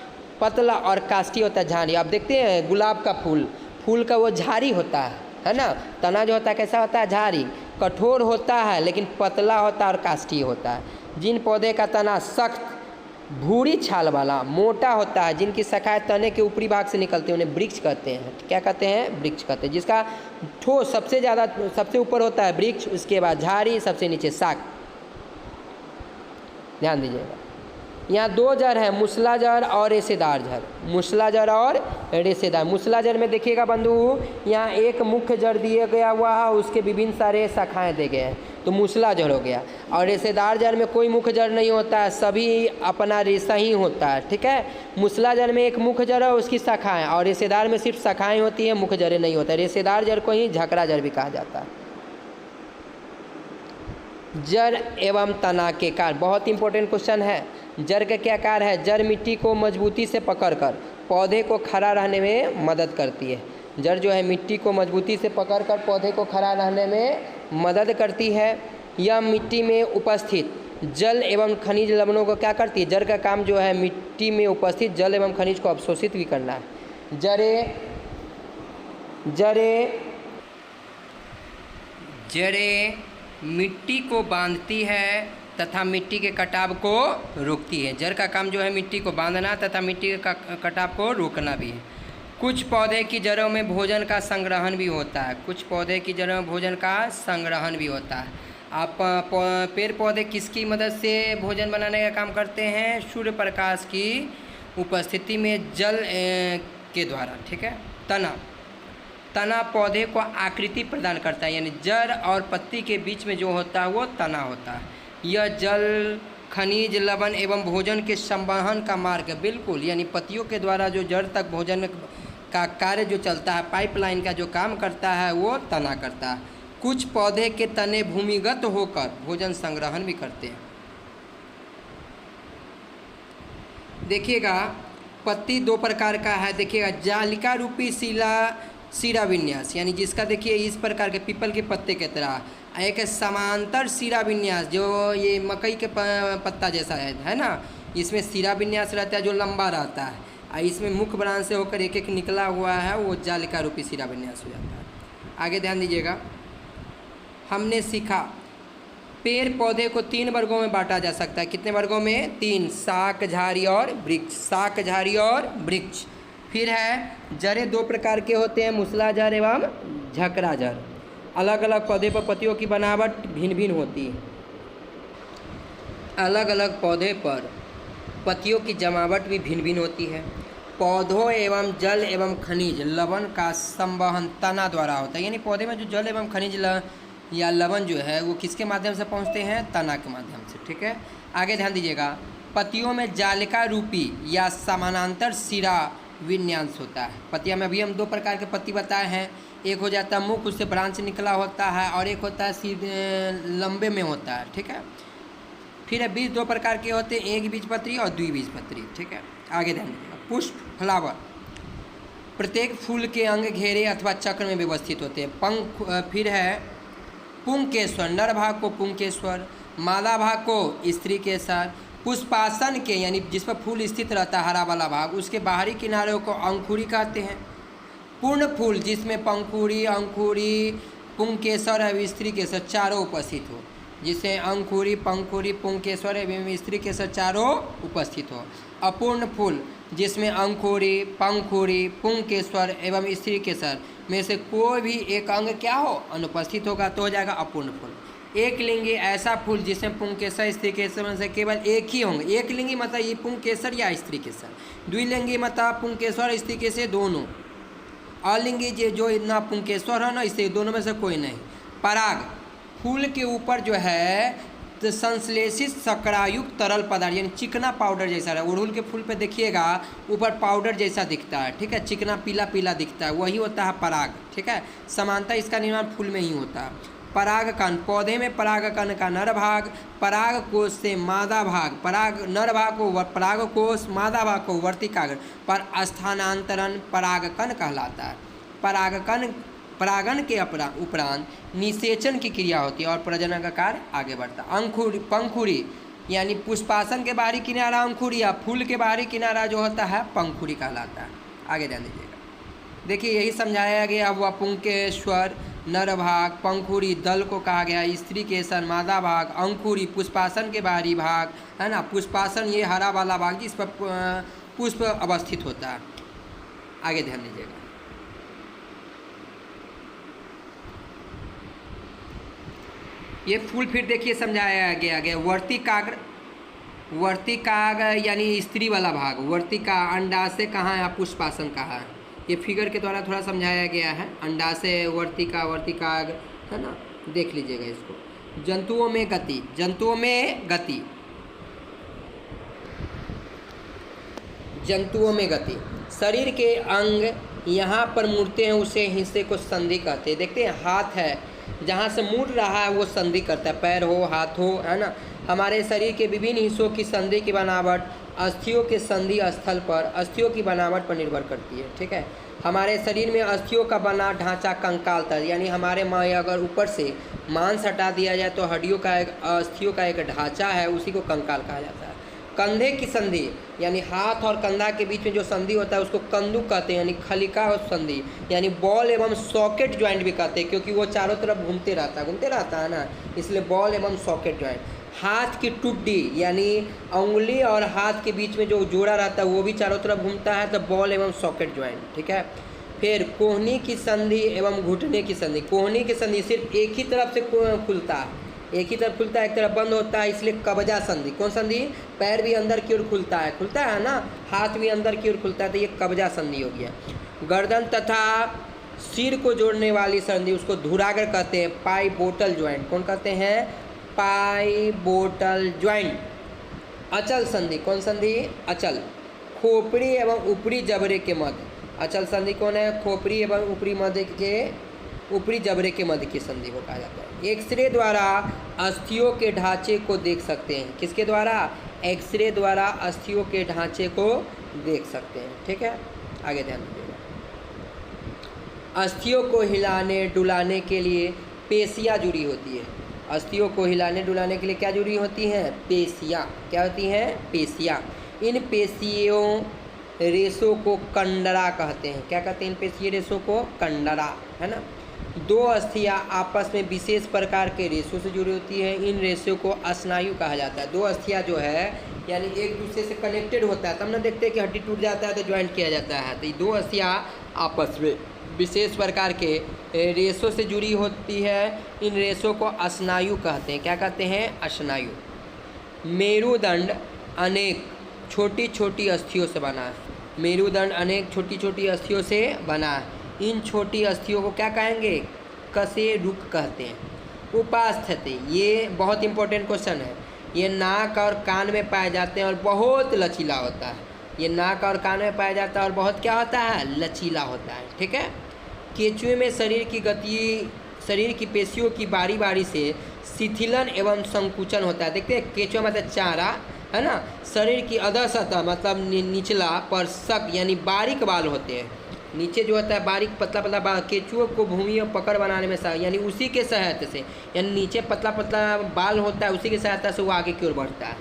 A: पतला और काष्ठी होता है, झाड़ी। आप देखते हैं गुलाब का फूल का वो झाड़ी होता है ना। तना जो होता है कैसा होता है? झाड़ी। कठोर होता है लेकिन पतला होता है और काष्ठी होता है। जिन पौधे का तना सख्त, भूरी छाल वाला, मोटा होता है, जिनकी शाखाएं तने के ऊपरी भाग से निकलती हैं, उन्हें वृक्ष कहते हैं। क्या कहते हैं? वृक्ष कहते हैं। जिसका ठोस सबसे ऊपर होता है वृक्ष, उसके बाद झाड़ी, सबसे नीचे शाक। ध्यान दीजिएगा। यहाँ दो जड़ है, मूसला जड़ और रेशेदार जड़। मूसला जड़ और रेशेदार। मूसला जड़ में देखिएगा बंधु, यहाँ एक मुख्य जड़ दिया गया हुआ है, उसके विभिन्न सारे शाखाएं दे गए हैं, तो मूसला जड़ हो गया। और रेशेदार जड़ में कोई मुख्य जड़ नहीं होता है, सभी अपना रेशा ही होता है, ठीक है। मूसला जड़ में एक मुख्य जड़ है, उसकी शाखाएं, और रेशेदार में सिर्फ शाखाएं होती हैं, मुख्य जड़ें नहीं होता है। रेशेदार जड़ को ही झकड़ा जड़ भी कहा जाता है। जड़ एवं तना के कार्य, बहुत इंपॉर्टेंट क्वेश्चन है। जड़ का क्या कार्य है? जड़ मिट्टी को मजबूती से पकड़कर पौधे को खड़ा रहने में मदद करती है। जड़ जो है मिट्टी को मजबूती से पकड़कर पौधे को खड़ा रहने में मदद करती है। यह मिट्टी में उपस्थित जल एवं खनिज लवणों को क्या करती है? जड़ का काम जो है मिट्टी में उपस्थित जल एवं खनिज को अवशोषित भी करना है। जड़ें मिट्टी को बांधती है तथा मिट्टी के कटाव को रोकती है। जड़ का काम जो है मिट्टी को बांधना तथा मिट्टी के कटाव को रोकना भी है। कुछ पौधे की जड़ों में भोजन का संग्रहण भी होता है। कुछ पौधे की जड़ों में भोजन का संग्रहण भी होता है। आप पेड़ पौधे किसकी मदद से भोजन बनाने का काम करते हैं? सूर्य प्रकाश की उपस्थिति में जल के द्वारा, ठीक है। तना पौधे को आकृति प्रदान करता है, यानी जड़ और पत्ती के बीच में जो होता है वो तना होता है। यह जल, खनिज, लवण एवं भोजन के संवहन का मार्ग है। बिल्कुल, यानी पत्तियों के द्वारा जो जड़ तक भोजन का कार्य जो चलता है, पाइपलाइन का जो काम करता है वो तना करता है। कुछ पौधे के तने भूमिगत होकर भोजन संग्रहण भी करते हैं। देखिएगा पत्ती दो प्रकार का है। देखिएगा जालिका रूपी सिरा विन्यास, यानी जिसका देखिए इस प्रकार के पीपल के पत्ते की तरह। एक समांतर सिरा विन्यास, जो ये मकई के पत्ता जैसा है ना, इसमें सिरा विन्यास रहता है जो लंबा रहता है, और इसमें मुख्य ब्रांच से होकर एक एक निकला हुआ है, वो जालिका रूपी सिरा विन्यास हो जाता है। आगे ध्यान दीजिएगा, हमने सीखा पेड़ पौधे को 3 वर्गों में बांटा जा सकता है। कितने वर्गों में? 3, शाक, झाड़ी और वृक्ष। शाक, झाड़ी और वृक्ष। फिर है जड़ें 2 प्रकार के होते हैं, मूसला जड़ एवं झकड़ा जड़। अलग अलग पौधे पर पत्तियों की बनावट भिन्न भिन्न होती है। अलग अलग पौधे पर पत्तियों की जमावट भी भिन्न भिन्न होती है। पौधों एवं जल एवं खनिज लवण का संवहन तना द्वारा होता है, यानी पौधे में जो जल एवं खनिज या लवण जो है वो किसके माध्यम से पहुंचते हैं? तना के माध्यम से, ठीक है। आगे ध्यान दीजिएगा, पत्तियों में जालिका रूपी या समानांतर सिरा विन्यास होता है। पत्तियां में अभी हम 2 प्रकार के पत्ती बताए हैं। एक हो जाता है मुख, उससे ब्रांच निकला होता है, और एक होता है सीधे लंबे में होता है, ठीक है। फिर है बीज 2 प्रकार के होते हैं, एक बीजपत्री और द्विबीजपत्री, ठीक है। आगे ध्यान दीजिएगा, पुष्प, फ्लावर। प्रत्येक फूल के अंग घेरे अथवा चक्र में व्यवस्थित होते हैं। पंख, फिर है पुंकेश्वर, नर भाग को पुंकेश्वर, मादा भाग को स्त्री केसर। पुष्पासन के, यानी जिस पर फूल स्थित रहता है हरा वाला भाग, उसके बाहरी किनारों को अंकुरी कहते हैं। पूर्ण फूल जिसमें पंखुड़ी, अंकुरी, पुंकेसर एवं स्त्री केसर चारों उपस्थित हो, जिसे अंकुरी, पंखुड़ी, पुंकेसर एवं स्त्री केसर चारों उपस्थित हो। अपूर्ण फूल जिसमें अंकुरी, पंखुड़ी, पुंकेसर एवं स्त्री केसर में से कोई भी एक अंग क्या हो? अनुपस्थित होगा, तो हो जाएगा अपूर्ण फूल। एक लिंगी ऐसा फूल जिसमें पुंकेसर, स्त्री केसर में से केवल एक ही होंगे। एक लिंगी मतलब ये पुंकेसर या स्त्री केसर। द्विलिंगी मतलब पुंकेसर, स्त्री केसर दोनों। अलिंगी जो ना पुंकेसर है ना, इससे दोनों में से कोई नहीं। पराग, फूल के ऊपर जो है तो संश्लेषित शर्करायुक्त तरल पदार्थ, यानी चिकना पाउडर जैसा है। अड़हुल के फूल पे देखिएगा ऊपर पाउडर जैसा दिखता है, ठीक है, चिकना पीला पीला दिखता है, वही होता है पराग, ठीक है। समानता इसका निर्माण फूल में ही होता है। परागकण, पौधे में परागकण का नर भाग पराग कोश से मादा भाग, नर भाग को पराग कोश, मादा भाग को वर्तिकाग्र पर स्थानांतरण परागकण कहलाता है। परागण के उपरांत निषेचन की क्रिया होती है और प्रजनन का कार्य आगे बढ़ता है। पंखुड़ी यानी पुष्पासन के बाहरी किनारा अंकुरी या फूल के बाहरी किनारा जो होता है पंखुड़ी कहलाता है। आगे ध्यान दीजिएगा, देखिए यही समझाया गया। हुआ पुंकेश्वर नर भाग, पंखुड़ी दल को कहा गया, स्त्री केसर मादा भाग, अंकुरी पुष्पासन के बाहरी भाग है ना, पुष्पासन ये हरा वाला भाग जिस पर पुष्प अवस्थित होता है। आगे ध्यान दीजिएगा, ये फूल फिर देखिए समझाया गया वर्तिकाग्र वर्तिकाग यानी स्त्री वाला भाग, वर्तिका अंडाशय कहाँ है, पुष्पासन कहाँ है, ये फिगर के द्वारा थोड़ा समझाया गया है। अंडाशय, वर्तिका, वर्तिकाग, है ना, देख लीजिएगा इसको। जंतुओं में गति, जंतुओं में गति, जंतुओं में गति, शरीर के अंग यहाँ पर मुड़ते हैं, उसे हिस्से को संधि कहते हैं। देखते हैं हाथ है, जहाँ से मुड़ रहा है वो संधि करता है, पैर हो, हाथ हो, है ना। हमारे शरीर के विभिन्न हिस्सों की संधि की बनावट अस्थियों के संधि स्थल पर अस्थियों की बनावट पर निर्भर करती है, ठीक है। हमारे शरीर में अस्थियों का बना ढांचा कंकाल तंत्र, यानी हमारे अगर ऊपर से मांस हटा दिया जाए तो हड्डियों का एक, अस्थियों का एक ढांचा है, उसी को कंकाल कहा जाता है। कंधे की संधि, यानी हाथ और कंधा के बीच में जो संधि होता है उसको कंदुक कहते हैं, यानी खलिका और संधि, यानी बॉल एवं सॉकेट ज्वाइंट भी कहते हैं, क्योंकि वो चारों तरफ घूमते रहता है ना, इसलिए बॉल एवं सॉकेट ज्वाइंट। हाथ की टुड्डी, यानी उंगली और हाथ के बीच में जो जोड़ा रहता है वो भी चारों तरफ घूमता है, तो बॉल एवं सॉकेट ज्वाइंट, ठीक है। फिर कोहनी की संधि एवं घुटने की संधि। कोहनी की संधि सिर्फ एक ही तरफ से खुलता है, एक ही तरफ खुलता है, एक तरफ बंद होता है, इसलिए कब्जा संधि। कौन संधि? पैर भी अंदर की ओर खुलता है ना, हाथ भी अंदर की ओर खुलता है, तो ये कब्जा संधि हो गया। गर्दन तथा सिर को जोड़ने वाली संधि, उसको धुरागर कहते हैं, पाई बोटल ज्वाइंट। कौन कहते हैं? पाई बोटल ज्वाइंट। अचल संधि, कौन संधि? अचल। खोपड़ी एवं ऊपरी जबड़े के मध्य। अचल संधि कौन है? खोपड़ी एवं ऊपरी जबड़े के मध्य की संधि को कहा जाता है। एक्सरे द्वारा अस्थियों के ढांचे को देख सकते हैं। किसके द्वारा? एक्सरे द्वारा अस्थियों के ढांचे को देख सकते हैं, ठीक है। आगे ध्यान दीजिएगा। अस्थियों को हिलाने डुलाने के लिए पेशियाँ जुड़ी होती है। अस्थियों को हिलाने डुलाने के लिए क्या जुड़ी होती हैं? पेशियाँ। क्या होती हैं? पेशियाँ। इन पेशियों रेशों को कंडरा कहते हैं। क्या कहते हैं इन पेशीय रेशों को? कंडरा, है ना। दो अस्थियाँ आपस में विशेष प्रकार के रेशों से जुड़ी होती है, इन रेशों को स्नायु कहा जाता है। दो अस्थियाँ जो है यानी एक दूसरे से कनेक्टेड होता है, तब ना देखते हैं कि हड्डी टूट जाता है तो ज्वाइंट किया जाता है। तो ये दो अस्थियाँ आपस में विशेष प्रकार के रेशों से जुड़ी होती है, इन रेशों को स्नायु कहते हैं। क्या कहते हैं? स्नायु। मेरुदंड अनेक छोटी छोटी अस्थियों से बना है। मेरुदंड अनेक छोटी छोटी अस्थियों से बना है। इन छोटी अस्थियों को क्या कहेंगे? कशेरुक कहते हैं। उपास्थ्यते, ये बहुत इंपॉर्टेंट क्वेश्चन है। ये नाक और कान में पाए जाते हैं और बहुत लचीला होता है। ये नाक और कान में पाया जाता है और बहुत क्या होता है? लचीला होता है, ठीक है। केंचुए में शरीर की पेशियों की बारी बारी से शिथिलन एवं संकुचन होता है। देखते हैं केंचुआ मतलब चारा, है ना। शरीर की अधः सतह मतलब निचला पर शक यानी बारीक बाल होते हैं। नीचे जो होता है बारीक पतला पतला बाल, केंचुओं को भूमि और पकड़ बनाने में यानी उसी के सहायता से, यानी नीचे पतला पतला बाल होता है, उसी की सहायता से वो आगे की ओर बढ़ता है।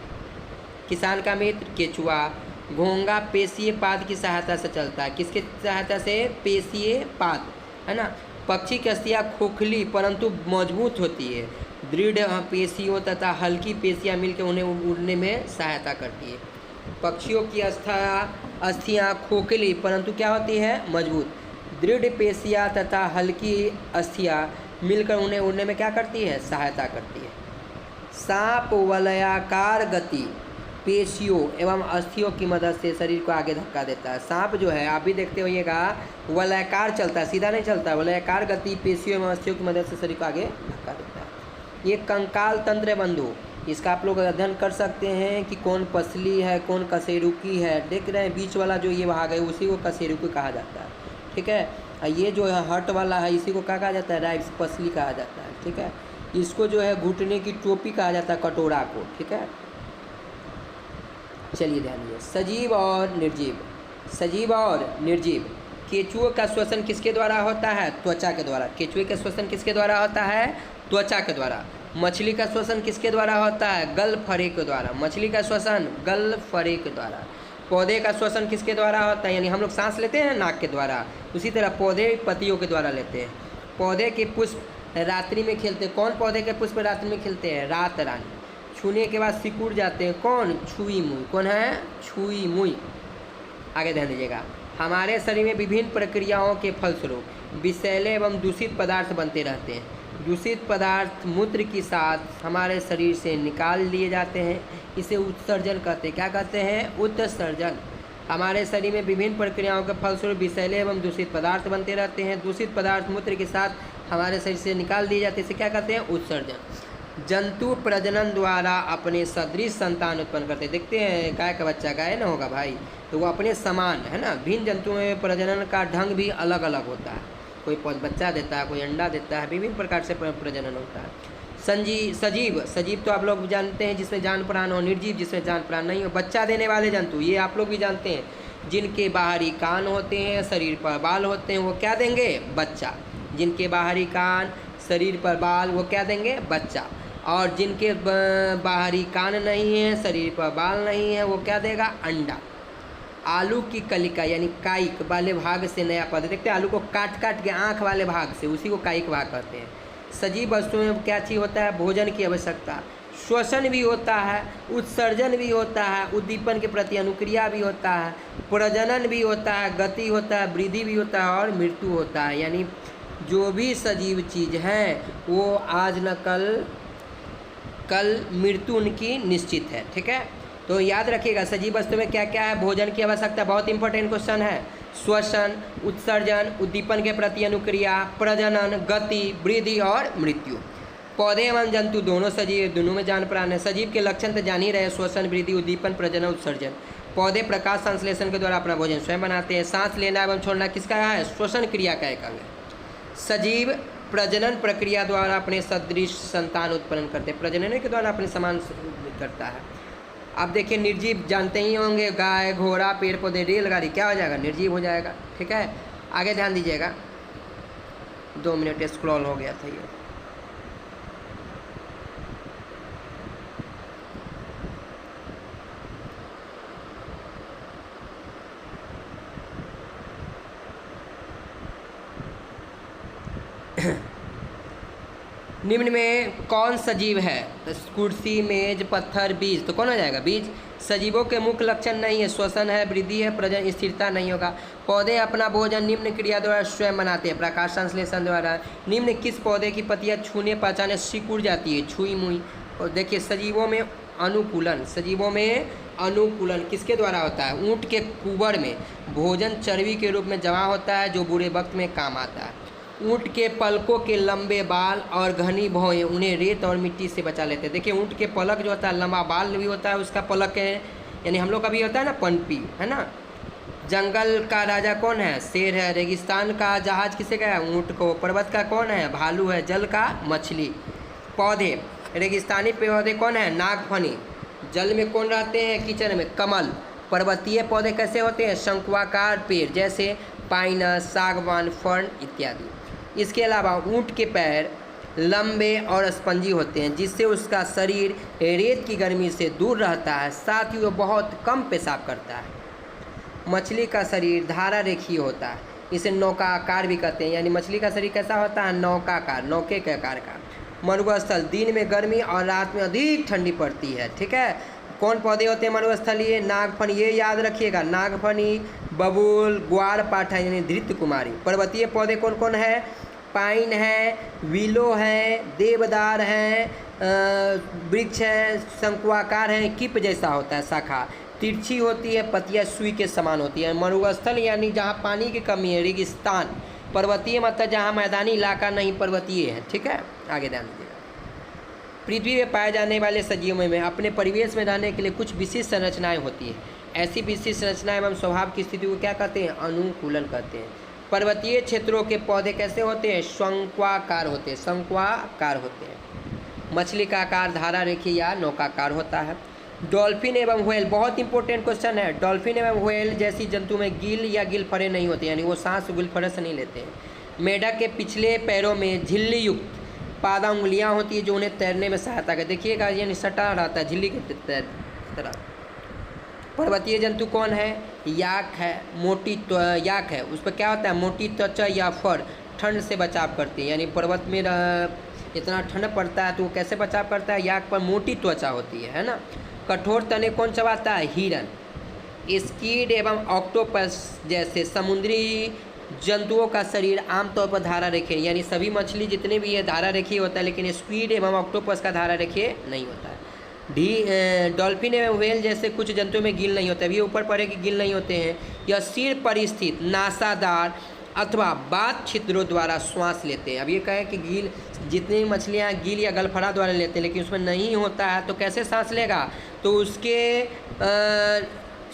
A: किसान का मित्र केंचुआ। घोंगा पेशीय पाद की सहायता से चलता है। किसके सहायता से? पेशीय पाद, है ना। पक्षी की अस्थियाँ खोखली परंतु मजबूत होती है। दृढ़ पेशियों तथा हल्की पेशियाँ मिलकर उन्हें उड़ने में सहायता करती है। पक्षियों की अस्थियाँ खोखली परंतु क्या होती है? मजबूत। दृढ़ पेशियाँ तथा हल्की अस्थियाँ मिलकर उन्हें उड़ने में क्या करती है? सहायता करती है। सांप वलयाकार गति पेशियों एवं अस्थियों की मदद से शरीर को आगे धक्का देता है। सांप जो है आप भी देखते होइएगा वलयाकार चलता है, सीधा नहीं चलता है। वलयाकार गति पेशियों एवं अस्थियों की मदद से शरीर को आगे धक्का देता है। ये कंकाल तंत्र बंधु, इसका आप लोग अध्ययन कर सकते हैं कि कौन पसली है कौन कशेरुकी है। देख रहे हैं बीच वाला जो ये भाग है उसी को कशेरुकी कहा जाता है, ठीक है। ये जो है हट वाला है इसी को क्या कहा जाता है? राइट पसली कहा जाता है, ठीक है। इसको जो है घुटने की टोपी कहा जाता है, कटोरा को, ठीक है। चलिए ध्यान दीजिए। सजीव और निर्जीव। सजीव और निर्जीव। केंचुओं का श्वसन किसके द्वारा होता है? त्वचा के द्वारा। केंचुए का श्वसन किसके द्वारा होता है? त्वचा के द्वारा। मछली का श्वसन किसके द्वारा होता है? गल फरे के द्वारा। मछली का श्वसन गल फरे के द्वारा। पौधे का श्वसन किसके द्वारा होता है? यानी हम लोग सांस लेते हैं नाक के द्वारा, उसी तरह पौधे पत्तियों के द्वारा लेते हैं। पौधे के पुष्प रात्रि में खिलते हैं। कौन पौधे के पुष्प रात्रि में खिलते हैं? रात रानी। छूने के बाद सिकुड़ जाते हैं। कौन? छुई मुई। कौन है? छुई मुई। आगे ध्यान दीजिएगा। हमारे शरीर में विभिन्न प्रक्रियाओं के फलस्वरूप विषैले एवं दूषित पदार्थ बनते रहते हैं। दूषित पदार्थ मूत्र के साथ हमारे शरीर से निकाल लिए जाते हैं, इसे उत्सर्जन कहते हैं। क्या कहते हैं? उत्सर्जन। हमारे शरीर में विभिन्न प्रक्रियाओं के फलस्वरूप विषैले एवं दूषित पदार्थ बनते रहते हैं। दूषित पदार्थ मूत्र के साथ हमारे शरीर से निकाल दिए जाते हैं, इसे क्या कहते हैं? उत्सर्जन। जंतु प्रजनन द्वारा अपने सदृश संतान उत्पन्न करते हैं। देखते हैं गाय का बच्चा गाय ना होगा भाई, तो वो अपने समान है ना। भिन्न जंतुओं में प्रजनन का ढंग भी अलग अलग होता है, कोई बच्चा देता है, कोई अंडा देता है, विभिन्न प्रकार से प्रजनन होता है। सजीव, सजीव तो आप लोग जानते हैं जिसमें जान प्राण हो। निर्जीव जिसमें जान प्राण नहीं हो। बच्चा देने वाले जंतु ये आप लोग भी जानते हैं, जिनके बाहरी कान होते हैं, शरीर पर बाल होते हैं, वो क्या देंगे? बच्चा। जिनके बाहरी कान, शरीर पर बाल, वो क्या देंगे? बच्चा। और जिनके बाहरी कान नहीं है, शरीर पर बाल नहीं है, वो क्या देगा? अंडा। आलू की कलिका यानी कायिक वाले भाग से नया पद। देखते हैं आलू को काट काट के आँख वाले भाग से, उसी को कायिक भाग कहते हैं। सजीव वस्तुओं में क्या चीज़ होता है? भोजन की आवश्यकता। श्वसन भी होता है, उत्सर्जन भी होता है, उद्दीपन के प्रति अनुक्रिया भी होता है, प्रजनन भी होता है, गति होता है, वृद्धि भी होता है और मृत्यु होता है। यानी जो भी सजीव चीज़ है वो आज न कल मृत्यु उनकी निश्चित है। ठीक है, तो याद रखिएगा सजीव वस्तु में क्या क्या है? भोजन की आवश्यकता, बहुत इंपॉर्टेंट क्वेश्चन है। श्वसन, उत्सर्जन, उद्दीपन के प्रति अनुक्रिया, प्रजनन, गति, वृद्धि और मृत्यु। पौधे एवं जंतु दोनों सजीव, दोनों में जान प्राण है। सजीव के लक्षण तो जान ही रहे, श्वसन, वृद्धि, उद्दीपन, प्रजनन, उत्सर्जन। पौधे प्रकाश संश्लेषण के द्वारा अपना भोजन स्वयं बनाते हैं। सांस लेना एवं छोड़ना किसका है? श्वसन क्रिया का एक अंग है। सजीव प्रजनन प्रक्रिया द्वारा अपने सदृश संतान उत्पन्न करते हैं, प्रजनन के द्वारा अपने समान करता है। अब देखिए निर्जीव जानते ही होंगे, गाय, घोड़ा, पेड़ पौधे, रेलगाड़ी, क्या हो जाएगा? निर्जीव हो जाएगा। ठीक है, आगे ध्यान दीजिएगा। 2 मिनट स्क्रॉल हो गया था ये। निम्न में कौन सजीव है? कुर्सी, मेज, पत्थर, बीज। तो कौन हो जाएगा? बीज। सजीवों के मुख्य लक्षण नहीं है, श्वसन है, वृद्धि है, प्रजनन, स्थिरता नहीं होगा। पौधे अपना भोजन निम्न क्रिया द्वारा स्वयं बनाते हैं, प्रकाश संश्लेषण द्वारा। निम्न किस पौधे की पत्तियां छूने पहचाने सिकुड़ जाती है? छुई मुई। और देखिए सजीवों में अनुकूलन, सजीवों में अनुकूलन किसके द्वारा होता है? ऊँट के कुबर में भोजन चर्बी के रूप में जमा होता है, जो बुरे वक्त में काम आता है। ऊँट के पलकों के लंबे बाल और घनी भौहें उन्हें रेत और मिट्टी से बचा लेते हैं। देखिए ऊँट के पलक जो होता है, लंबा बाल भी होता है, उसका पलक है, यानी हम लोग का भी होता है ना पनपी, है ना। जंगल का राजा कौन है? शेर है। रेगिस्तान का जहाज किसे का है? ऊँट को। पर्वत का कौन है? भालू है। जल का मछली। पौधे, रेगिस्तानी पौधे कौन है? नागफनी। जल में कौन रहते हैं? कीचड़ में कमल। पर्वतीय पौधे कैसे होते हैं? शंकुआकार पेड़, जैसे पाइनस, सागवान, फर्न इत्यादि। इसके अलावा ऊँट के पैर लंबे और स्पंजी होते हैं, जिससे उसका शरीर रेत की गर्मी से दूर रहता है, साथ ही वो बहुत कम पेशाब करता है। मछली का शरीर धारा रेखीय होता है, इसे नौकाकार भी कहते हैं, यानी मछली का शरीर कैसा होता है? नौकाकार, नौके के आकार का। मरुस्थल, दिन में गर्मी और रात में अधिक ठंडी पड़ती है। ठीक है, कौन पौधे होते हैं मरुस्थलीय? नागफनी, ये याद रखिएगा, नागफनी, बबूल, ग्वारपाठा यानी धृत कुमारी। पर्वतीय पौधे कौन कौन है? पाइन है, विलो है, देवदार है, वृक्ष है, शंकुआकार है, किप जैसा होता है शाखा, तिरछी होती है, पत्तियां सुई के समान होती है। मरुस्थल यानी जहाँ पानी की कमी है, रेगिस्तान। पर्वतीय मतलब जहाँ मैदानी इलाका नहीं, पर्वतीय है। ठीक है, आगे ध्यान दीजिएगा। पृथ्वी में पाए जाने वाले सजीवों में अपने परिवेश में रहने के लिए कुछ विशिष्ट संरचनाएं होती हैं। ऐसी विशिष्ट संरचनाएं एवं स्वभाव की स्थिति को क्या कहते हैं? अनुकूलन कहते हैं। पर्वतीय क्षेत्रों के पौधे कैसे होते हैं? शंक्वाकार होते हैं, शंक्वाकार होते हैं। मछली का आकार धारा रेखीय या नौकाकार होता है। डॉल्फिन एवं व्हेल, बहुत इंपॉर्टेंट क्वेश्चन है। डॉल्फिन एवं व्हेल जैसी जंतु में गिल या गिलफरे नहीं होते, यानी वो सांस गिलफरे से नहीं लेते हैं। मेढक के पिछले पैरों में झिल्ली युक्त पादा उंगलियाँ होती है, जो उन्हें तैरने में सहायता करती है। देखिएगा यानी सटा रहता है झिल्ली के तरह। पर्वतीय जंतु कौन है? याक है, मोटी याक है, उस पर क्या होता है? मोटी त्वचा या फर ठंड से बचाव करती है, यानी पर्वत में इतना ठंड पड़ता है तो वो कैसे बचाव करता है? याक पर मोटी त्वचा होती है ना। कठोर तने कौन चबाता है? हिरन। स्कीड एवं ऑक्टोपस जैसे समुद्री जंतुओं का शरीर आमतौर पर धारा रेखीय, यानी सभी मछली जितने भी है धारा रेखीय होता है, लेकिन स्क्विड एवं ऑक्टोपस का धारा रेखीय नहीं होता है। डॉल्फिन एवं व्हेल जैसे कुछ जंतुओं में गिल नहीं होता है, ये ऊपर पड़े कि गिल नहीं होते हैं। यह सिर पर स्थित नासादार अथवा बात छिद्रों द्वारा श्वास लेते हैं। अब ये कहें कि गिल, जितनी मछलियाँ गिल या गलफड़ा द्वारा लेते हैं, लेकिन उसमें नहीं होता है तो कैसे सांस लेगा? तो उसके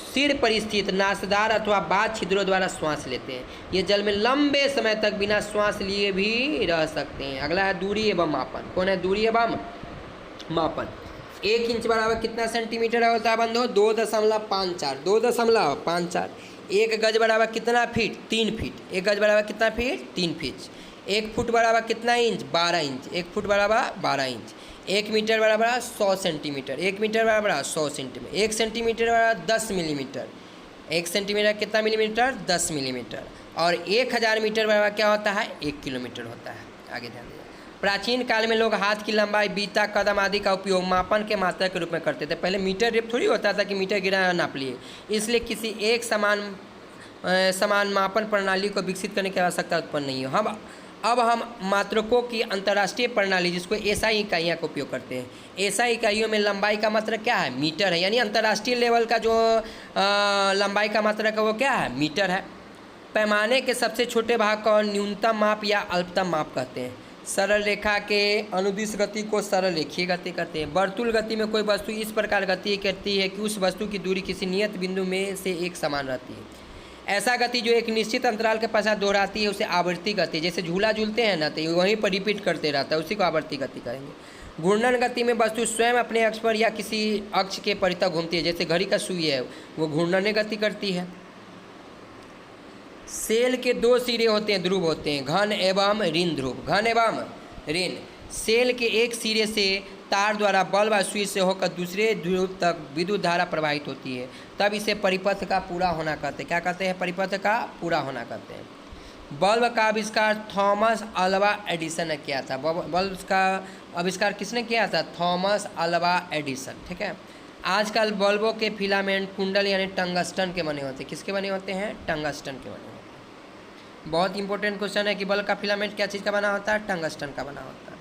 A: सिर पर स्थित नासदार अथवा बात छिद्रों द्वारा श्वास लेते हैं। ये जल में लंबे समय तक बिना श्वास लिए भी रह सकते हैं। अगला है दूरी एवं मापन। कौन है? दूरी एवं मापन। 1 इंच बराबर कितना सेंटीमीटर होता है बंधु? 2.54। 2.54। 1 गज बराबर कितना फीट? 3 फीट। 1 गज बराबर कितना फीट? 3 फीट। 1 फुट बराबर कितना इंच? 12 इंच। 1 फुट बराबर 12 इंच। 1 मीटर बराबर 100 सेंटीमीटर। 1 मीटर बराबर 100 सेंटीमीटर। 1 सेंटीमीटर बराबर 10 मिलीमीटर। 1 सेंटीमीटर कितना मिलीमीटर? 10 मिलीमीटर। और 1000 मीटर बराबर क्या होता है? 1 किलोमीटर होता है। आगे ध्यान दीजिए। प्राचीन काल में लोग हाथ की लंबाई, बीता, कदम आदि का उपयोग मापन के मात्रा के रूप में करते थे। पहले मीटर रेप थोड़ी होता था कि मीटर गिरा नाप लिए, इसलिए किसी एक समान मापन प्रणाली को विकसित करने की आवश्यकता उत्पन्न नहीं है। अब हम मात्रकों की अंतर्राष्ट्रीय प्रणाली, जिसको एसआई इकाइयाँ का उपयोग करते हैं। एसआई इकाइयों में लंबाई का मात्रक क्या है? मीटर है, यानी अंतर्राष्ट्रीय लेवल का जो लंबाई का मात्रक है वो क्या है? मीटर है। पैमाने के सबसे छोटे भाग को न्यूनतम माप या अल्पतम माप कहते हैं। सरल रेखा के अनुदिश गति को सरल रेखीय गति कहते हैं। वर्तुल गति में कोई वस्तु इस प्रकार गति करती है कि उस वस्तु की दूरी किसी नियत बिंदु में से एक समान रहती है। ऐसा गति जो एक निश्चित अंतराल के पश्चात दोहराती है उसे आवर्ती गति। जैसे झूला झूलते हैं ना, तो वहीं पर रिपीट करते रहता है, उसी को आवर्ती गति कहेंगे। घूर्णन गति में वस्तु स्वयं अपने अक्ष पर या किसी अक्ष के परितः घूमती है। जैसे घड़ी का सुई है, वो घूर्णन गति करती है। सेल के 2 सिरे होते हैं, ध्रुव होते हैं, घन एवं ऋण ध्रुव। घन एवं ऋण। सेल के एक सिरे से तार द्वारा बल्ब और सुई से होकर दूसरे ध्रुव तक विद्युत धारा प्रवाहित होती है, तब इसे परिपथ का पूरा होना कहते हैं। क्या कहते हैं? परिपथ का पूरा होना कहते हैं। बल्ब का आविष्कार थॉमस अल्वा एडिसन ने किया था। बल्ब का आविष्कार किसने किया था? Thomas Alva Edison. ठीक है। आजकल बल्बों के फिलामेंट कुंडल यानी टंगस्टन के बने होते हैं। किसके बने होते हैं? टंगस्टन के बने होते हैं। बहुत इंपॉर्टेंट क्वेश्चन है कि बल्ब का फिलामेंट क्या चीज़ का बना होता है? टंगस्टन का बना होता है।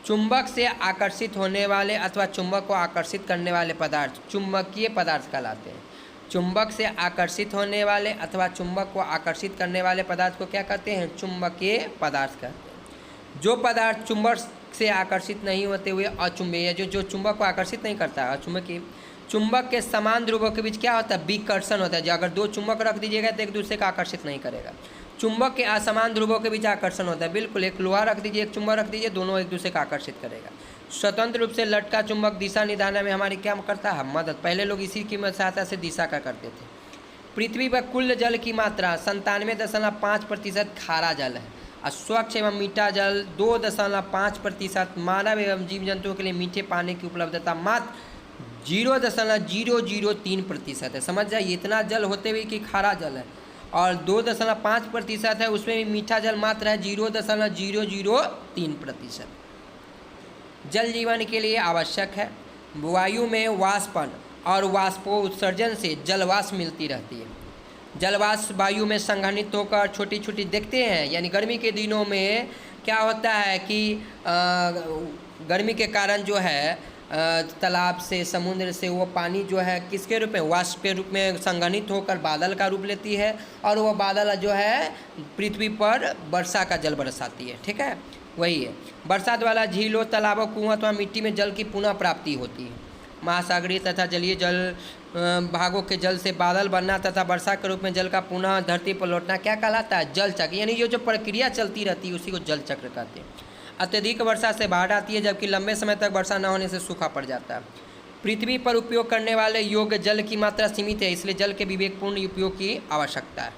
A: चुंबक से आकर्षित होने वाले अथवा चुंबक को आकर्षित करने वाले पदार्थ चुंबकीय पदार्थ कहलाते हैं। चुंबक से आकर्षित होने वाले अथवा चुंबक को आकर्षित करने वाले पदार्थ को क्या कहते हैं? चुंबकीय पदार्थ कहते हैं। जो पदार्थ चुंबक से आकर्षित नहीं होते हुए अचुंबकीय, जो चुंबक को आकर्षित नहीं करता है, अचुंबकीय। चुंबक के समान ध्रुवों के बीच क्या होता है? विकर्षण होता है। जो अगर 2 चुंबक रख दीजिएगा तो एक दूसरे का आकर्षित नहीं करेगा। चुंबक के असमान ध्रुवों के बीच आकर्षण होता है। बिल्कुल, एक लोहा रख दीजिए, एक चुंबक रख दीजिए, दोनों एक दूसरे का आकर्षित करेगा। स्वतंत्र रूप से लटका चुंबक दिशा निर्धारण में हमारी क्या करता है? मदद। पहले लोग इसी की सहायता से दिशा का करते थे। पृथ्वी पर कुल जल की मात्रा 97.5% खारा जल है और स्वच्छ एवं मीठा जल 2.5%। मानव एवं जीव जंतुओं के लिए मीठे पानी की उपलब्धता मात्र 0.003% है। समझ जाइए, इतना जल होते हुए कि खारा जल है, और 2.5% है, उसमें भी मीठा जल मात्र है 0.003%। जल जीवन के लिए आवश्यक है। वायु में वाष्पन और वाष्पोत्सर्जन से जलवाष्प मिलती रहती है। जलवाष्प वायु में संघनित होकर छोटी छोटी देखते हैं, यानी गर्मी के दिनों में क्या होता है कि गर्मी के कारण जो है तालाब से, समुद्र से वो पानी जो है किसके रूप में? वाष्प के रूप में संघनित होकर बादल का रूप लेती है, और वो बादल जो है पृथ्वी पर वर्षा का जल बरसाती है। ठीक है, वही है। बरसात वाला झीलों, तालाबों, कुआं अथवा मिट्टी में जल की पुनः प्राप्ति होती है। महासागरीय तथा जलीय जल भागों के जल से बादल बनना तथा वर्षा के रूप में जल का पुनः धरती पर लौटना क्या कहलाता है? जल चक्र। यानी ये जो प्रक्रिया चलती रहती है उसी को जल चक्र कहते हैं। अत्यधिक वर्षा से बाढ़ आती है, जबकि लंबे समय तक वर्षा न होने से सूखा पड़ जाता है। पृथ्वी पर उपयोग करने वाले योग्य जल की मात्रा सीमित है, इसलिए जल के विवेकपूर्ण उपयोग की आवश्यकता है।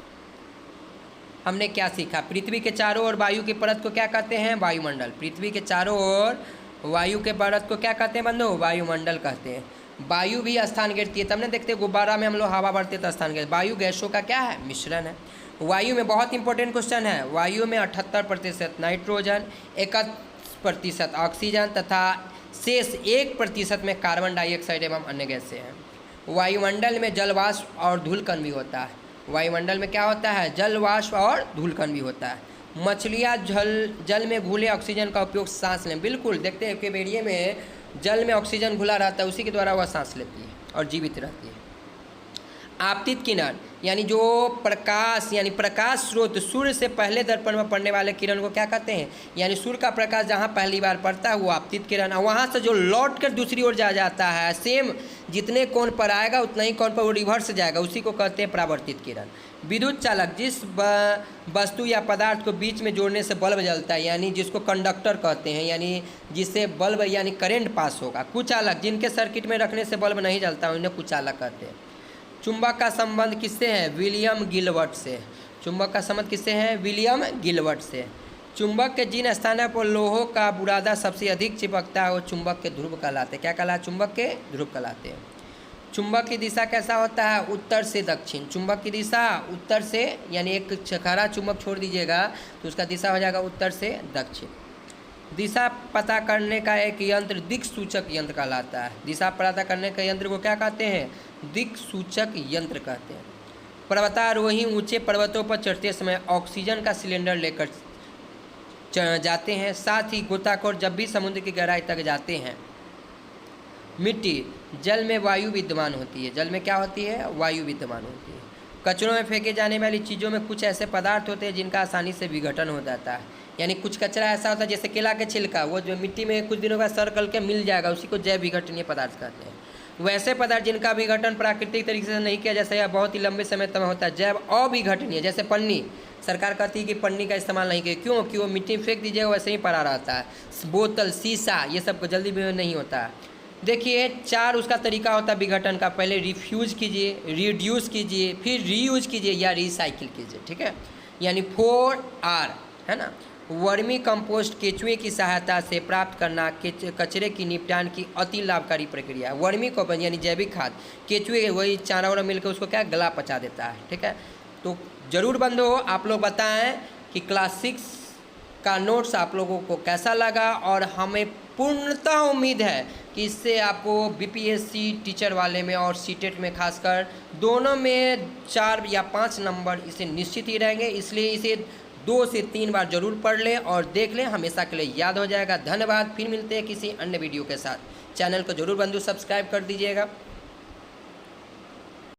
A: हमने क्या सीखा? पृथ्वी के चारों ओर वायु की परत को क्या कहते हैं? वायुमंडल। पृथ्वी के चारों ओर वायु के परत को क्या कहते हैं बंधु? वायुमंडल कहते हैं। वायु भी स्थान घेरती है। तब ने देखते गुब्बारा में हम लोग हवा भरते तो स्थान घेरते। वायु गैसों का क्या है? मिश्रण है। वायु में बहुत इंपॉर्टेंट क्वेश्चन है। वायु में 78% नाइट्रोजन, 21% ऑक्सीजन तथा शेष 1% में कार्बन डाइऑक्साइड एवं अन्य गैसें हैं। वायुमंडल में जलवाष्प और धूलकण भी होता है। वायुमंडल में क्या होता है, जल वाष्प और धूलकण भी होता है। मछलियाँ जल में घुले ऑक्सीजन का उपयोग सांस लें, बिल्कुल देखते हैं एक्वेरियम में जल में ऑक्सीजन घुला रहता है, उसी के द्वारा वह सांस लेती है और जीवित रहती है। आपतित किरण यानी जो प्रकाश यानी प्रकाश स्रोत सूर्य से पहले दर्पण में पड़ने वाले किरण को क्या कहते हैं, यानी सूर्य का प्रकाश जहाँ पहली बार पड़ता है वो आपतित किरण, और वहाँ से जो लौट कर दूसरी ओर जाता है, सेम जितने कोण पर आएगा उतना ही कोण पर वो रिवर्स जाएगा, उसी को कहते हैं परावर्तित किरण। विद्युत चालक जिस वस्तु या पदार्थ को बीच में जोड़ने से बल्ब जलता है, यानी जिसको कंडक्टर कहते हैं, यानी जिससे बल्ब यानी करंट पास होगा। कुचालक जिनके सर्किट में रखने से बल्ब नहीं जलता उन्हें कुचालक कहते हैं। चुंबक का संबंध किससे है, विलियम गिलवर्ट से। चुंबक का संबंध किससे है, विलियम गिलवर्ट से। चुंबक के जिन स्थानों पर लोहों का बुरादा सबसे अधिक चिपकता है वो चुंबक के ध्रुव कहलाते हैं। क्या कहलाते, चुंबक के ध्रुव कहलाते हैं। चुंबक की दिशा कैसा होता है, उत्तर से दक्षिण। चुंबक की दिशा उत्तर से, यानी एक खरा चुंबक छोड़ दीजिएगा तो उसका दिशा हो जाएगा उत्तर से दक्षिण। दिशा पता करने का एक यंत्र दिक्सूचक यंत्र कहलाता है। दिशा पता करने के यंत्र को क्या कहते हैं, दिक्सूचक यंत्र कहते हैं। पर्वतारोही ऊंचे पर्वतों पर चढ़ते समय ऑक्सीजन का सिलेंडर लेकर जाते हैं। साथ ही गोताखोर जब भी समुद्र की गहराई तक जाते हैं। मिट्टी, जल में वायु विद्यमान होती है। जल में क्या होती है, वायु विद्यमान होती है। कचरों में फेंके जाने वाली चीज़ों में कुछ ऐसे पदार्थ होते हैं जिनका आसानी से विघटन हो जाता है, यानी कुछ कचरा ऐसा होता है जैसे केला के छिलका, वो जो मिट्टी में कुछ दिनों का सर्कल के मिल जाएगा, उसी को जैव विघटनीय पदार्थ कहते हैं। वैसे पदार्थ जिनका विघटन प्राकृतिक तरीके से नहीं किया जैसे या बहुत ही लंबे समय तक होता है, जैव अविघटनीय। जैसे पन्नी, सरकार कहती है कि पन्नी का इस्तेमाल नहीं किया, क्यों, कि वो मिट्टी में फेंक दीजिएगा वैसे ही पड़ा रहता है। बोतल, शीशा, ये सब जल्दी भी नहीं होता है। देखिए 4 उसका तरीका होता है विघटन का। पहले रिफ्यूज कीजिए, रिड्यूस कीजिए, फिर रीयूज कीजिए या रिसाइकिल कीजिए, ठीक है, यानी 4R है ना। वर्मी कंपोस्ट केचुए की सहायता से प्राप्त करना कचरे की निपटान की अति लाभकारी प्रक्रिया है। वर्मी कंपोस्ट यानी जैविक खाद, केचुए वही चारा वारा मिलकर उसको क्या गला पचा देता है, ठीक है। तो जरूर बंधुओं आप लोग बताएं कि क्लास 6 का नोट्स आप लोगों को कैसा लगा, और हमें पूर्णतः उम्मीद है कि इससे आपको बीपीएससी टीचर वाले में और सीटेट में खासकर दोनों में 4 या 5 नंबर इसे निश्चित ही रहेंगे। इसलिए इसे 2 से 3 बार जरूर पढ़ लें और देख लें, हमेशा के लिए याद हो जाएगा। धन्यवाद, फिर मिलते हैं किसी अन्य वीडियो के साथ। चैनल को जरूर बंधु सब्सक्राइब कर दीजिएगा।